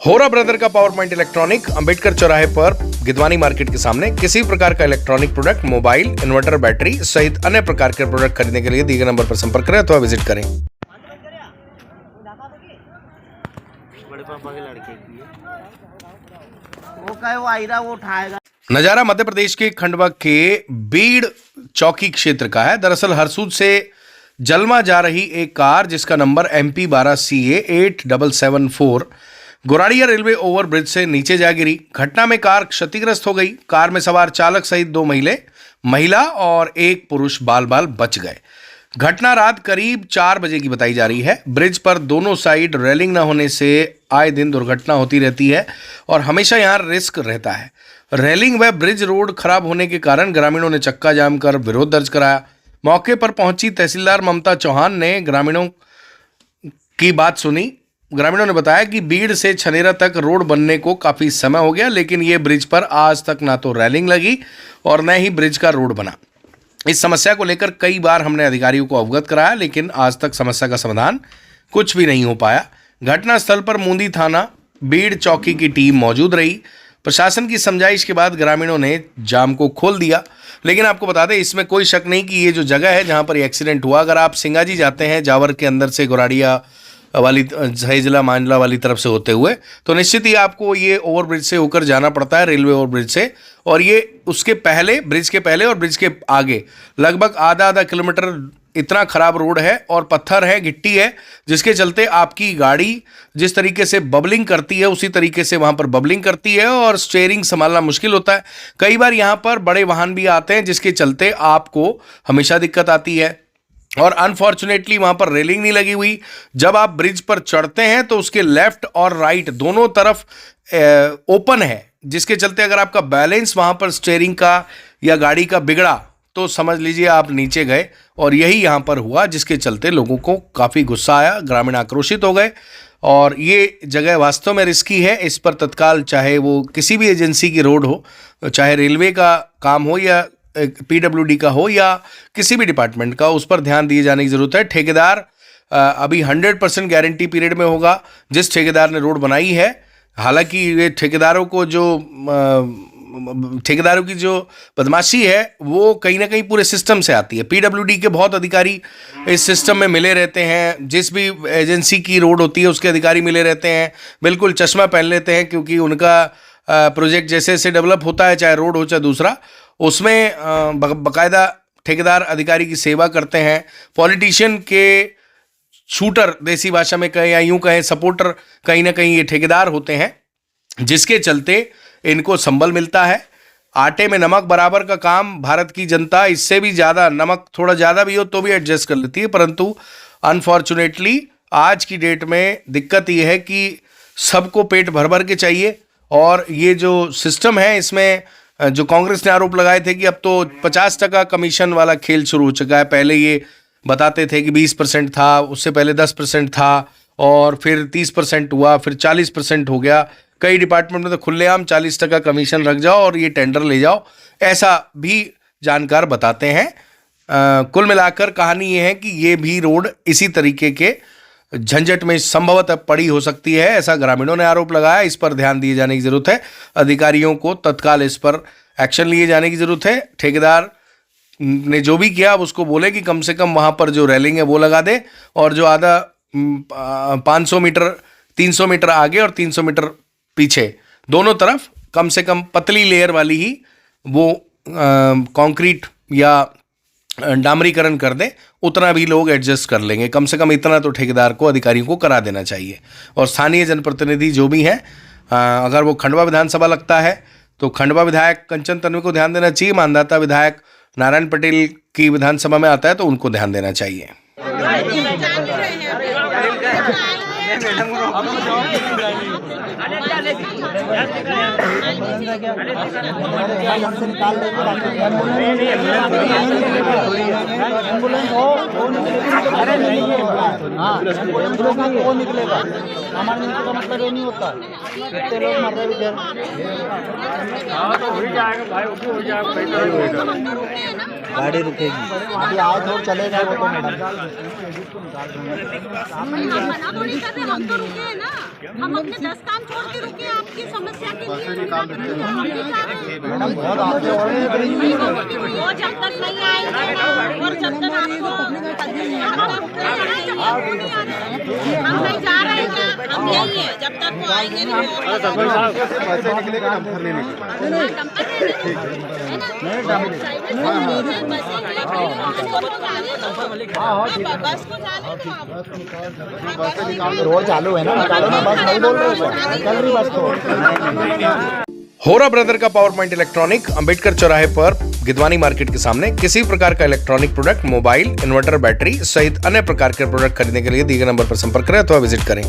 होरा ब्रदर का power point electronic Ambedkar चौराहे पर गिदवानी मार्केट के सामने किसी प्रकार का electronic product, mobile, inverter, battery सहित अन्य प्रकार के प्रोडक्ट खरीदने के लिए दिए गए नंबर पर संपर्क करें अथवा विजिट करें। बड़े पापा के लड़के की वो आयरा वो उठाएगा। नजारा मध्य प्रदेश के खंडवा के बीड़ चौकी क्षेत्र का है। दरअसल हरसूद से जलमा जा रही एक कार जिसका नंबर MP 12CA 8774 Goradia railway overbridge से नीचे जा गिरी। घटना में कार क्षतिग्रस्त हो गई। कार में सवार चालक सहित 2 महिला और 1 पुरुष बाल बाल बच गए। घटना रात करीब 4 बजे की बताई जा रही है। ब्रिज पर दोनों साइड रेलिंग न होने से आए दिन दुर्घटना होती रहती है और हमेशा यहाँ रिस्क रहता है। रेलिंग व ब्रिज रोड खराब होने के कारण ग्रामीणों ने चक्का जाम कर विरोध दर्ज कराया। मौके पर पहुंची तहसीलदार ममता चौहान ने ग्रामीणों की बात सुनी। ग्रामीणों ने बताया कि बीड़ से छनेरा तक रोड बनने को काफ़ी समय हो गया, लेकिन ये ब्रिज पर आज तक ना तो रेलिंग लगी और न ही ब्रिज का रोड बना। इस समस्या को लेकर कई बार हमने अधिकारियों को अवगत कराया, लेकिन आज तक समस्या का समाधान कुछ भी नहीं हो पाया। घटनास्थल पर मूंदी थाना बीड़ चौकी की टीम मौजूद रही। प्रशासन की समझाइश के बाद ग्रामीणों ने जाम को खोल दिया। लेकिन आपको बता दें, इसमें कोई शक नहीं कि ये जो जगह है जहाँ पर ये एक्सीडेंट हुआ, अगर आप सिंगाजी जाते हैं जावर के अंदर से गोराड़िया वाली सही जिला मांडला वाली तरफ से होते हुए, तो निश्चित ही आपको ये ओवरब्रिज से होकर जाना पड़ता है, रेलवे ओवरब्रिज से। और ये उसके पहले, ब्रिज के पहले और ब्रिज के आगे लगभग आधा किलोमीटर इतना खराब रोड है और पत्थर है, गिट्टी है, जिसके चलते आपकी गाड़ी जिस तरीके से बबलिंग करती है उसी तरीके से वहाँ पर बबलिंग करती है और स्टीयरिंग संभालना मुश्किल होता है। कई बार यहाँ पर बड़े वाहन भी आते हैं जिसके चलते आपको हमेशा दिक्कत आती है। और अनफॉर्चुनेटली वहाँ पर रेलिंग नहीं लगी हुई। जब आप ब्रिज पर चढ़ते हैं तो उसके लेफ्ट और राइट दोनों तरफ ओपन है, जिसके चलते अगर आपका बैलेंस वहाँ पर स्टीयरिंग का या गाड़ी का बिगड़ा तो समझ लीजिए आप नीचे गए। और यही यहाँ पर हुआ, जिसके चलते लोगों को काफ़ी गुस्सा आया, ग्रामीण आक्रोशित हो गए। और ये जगह वास्तव में रिस्की है। इस पर तत्काल, चाहे वो किसी भी एजेंसी की रोड हो, चाहे रेलवे का काम हो या PWD का हो या किसी भी डिपार्टमेंट का, उस पर ध्यान दिए जाने की ज़रूरत है। ठेकेदार अभी 100% गारंटी पीरियड में होगा जिस ठेकेदार ने रोड बनाई है। हालांकि ये ठेकेदारों की जो बदमाशी है वो कहीं ना कहीं पूरे सिस्टम से आती है। PWD के बहुत अधिकारी इस सिस्टम में मिले रहते हैं। जिस भी एजेंसी की रोड होती है उसके अधिकारी मिले रहते हैं, बिल्कुल चश्मा पहन लेते हैं, क्योंकि उनका प्रोजेक्ट जैसे जैसे डेवलप होता है, चाहे रोड हो चाहे दूसरा, उसमें बाकायदा ठेकेदार अधिकारी की सेवा करते हैं। पॉलिटिशियन के शूटर, देसी भाषा में कहें या यूं कहें सपोर्टर, कहीं ना कहीं ये ठेकेदार होते हैं, जिसके चलते इनको संबल मिलता है। आटे में नमक बराबर का काम भारत की जनता, इससे भी ज़्यादा, नमक थोड़ा ज़्यादा भी हो तो भी एडजस्ट कर लेती है। परंतु अनफॉर्चुनेटली आज की डेट में दिक्कत ये है कि सबको पेट भर भर के चाहिए। और ये जो सिस्टम है, इसमें जो कांग्रेस ने आरोप लगाए थे कि अब तो 50% कमीशन वाला खेल शुरू हो चुका है। पहले ये बताते थे कि 20% था, उससे पहले 10% था, और फिर 30% हुआ, फिर 40% हो गया। कई डिपार्टमेंट में तो खुलेआम 40% कमीशन रख जाओ और ये टेंडर ले जाओ, ऐसा भी जानकार बताते हैं। कुल मिलाकर कहानी ये है कि ये भी रोड इसी तरीके के झंझट में संभवतः पड़ी हो सकती है, ऐसा ग्रामीणों ने आरोप लगाया। इस पर ध्यान दिए जाने की जरूरत है। अधिकारियों को तत्काल इस पर एक्शन लिए जाने की जरूरत है। ठेकेदार ने जो भी किया, अब उसको बोले कि कम से कम वहाँ पर जो रेलिंग है वो लगा दे, और जो आधा 500 मीटर 300 मीटर आगे और 300 मीटर पीछे दोनों तरफ कम से कम पतली लेयर वाली ही वो कंक्रीट या डामरीकरण कर दें, उतना भी लोग एडजस्ट कर लेंगे। कम से कम इतना तो ठेकेदार को, अधिकारियों को करा देना चाहिए। और स्थानीय जनप्रतिनिधि जो भी हैं, अगर वो खंडवा विधानसभा लगता है तो खंडवा विधायक कंचन तन्वी को ध्यान देना चाहिए। मानदाता विधायक नारायण पटेल की विधानसभा में आता है तो उनको ध्यान देना चाहिए। एम्बुलेंस हो वो निकलेगा, वो निकलेगा। हमारे का मतलब ये नहीं होता, कितने लोग मर रहे हैं। हाँ तो हो जाएगा भाई, हो जाएगा। गाड़ी रुकेगी। अभी आज और चलेगा वो तो मैडम। हम मना थोड़ी कर रहे, हम तो रुके हैं ना। हम अपने 10 काम छोड़ के रुके हैं आपकी समस्या के लिए। मैडम बहुत आगे और वो जब तक नहीं आएंगे ना, और जब तक आपको हम नहीं जा रहे हैं क्या, हम यही है जब तक वो आएंगे नहीं। पैसे निकलेगा हम घर नहीं रोड चालू है ना, निकालो ना बस, नहीं बोल रहे चल रही बस तो। होरा ब्रदर का पावर पॉइंट इलेक्ट्रॉनिक अंबेडकर चौराहे पर गिदवानी मार्केट के सामने। किसी प्रकार का electronic product, mobile, inverter, battery सहित अन्य प्रकार के प्रोडक्ट खरीदने के लिए दिए गए नंबर पर संपर्क करें अथवा विजिट करें।